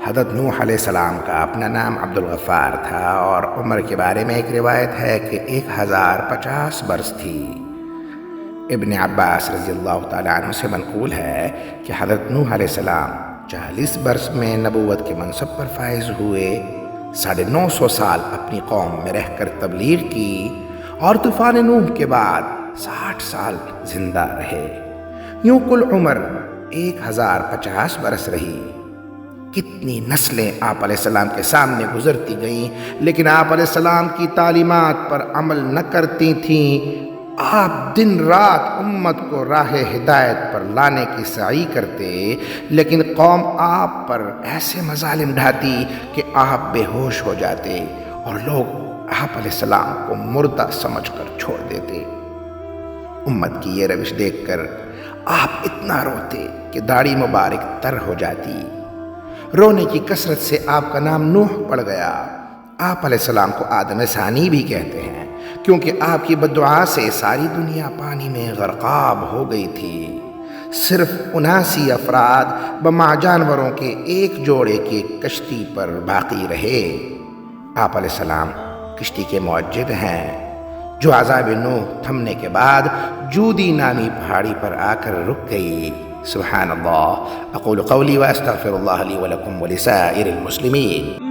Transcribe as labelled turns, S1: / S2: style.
S1: حضرت نوح علیہ السلام کا اپنا نام عبد الغفار تھا اور عمر کے بارے میں ایک روایت ہے کہ 1050 برس تھی۔ ابن عباس رضی اللہ تعالیٰ عنہ سے منقول ہے کہ حضرت نوح علیہ السلام 40 برس میں نبوت کے منصب پر فائز ہوئے، 950 سال اپنی قوم میں رہ کر تبلیغ کی اور طوفان نوح کے بعد 60 سال زندہ رہے۔ یوں کل عمر 1050 برس رہی۔ کتنی نسلیں آپ علیہ السلام کے سامنے گزرتی گئیں، لیکن آپ علیہ السلام کی تعلیمات پر عمل نہ کرتی تھیں۔ آپ دن رات امت کو راہ ہدایت پر لانے کی سعی کرتے، لیکن قوم آپ پر ایسے مظالم ڈھاتی کہ آپ بے ہوش ہو جاتے اور لوگ آپ علیہ السلام کو مردہ سمجھ کر چھوڑ دیتے۔ امت کی یہ روش دیکھ کر آپ اتنا روتے کہ داڑھی مبارک تر ہو جاتی۔ رونے کی کثرت سے آپ کا نام نوح پڑ گیا۔ آپ علیہ السلام کو آدم ثانی بھی کہتے ہیں، کیونکہ آپ کی بددعا سے ساری دنیا پانی میں غرقاب ہو گئی تھی۔ صرف 79 افراد بما جانوروں کے ایک جوڑے کی کشتی پر باقی رہے۔ آپ علیہ السلام کشتی کے معجب ہیں، جو عذاب نوح تھمنے کے بعد جودی نامی پہاڑی پر آ کر رک گئی۔ سبحان اللہ۔ اقول قولی واستغفر اللہ لی ولکم ولسائر المسلمین۔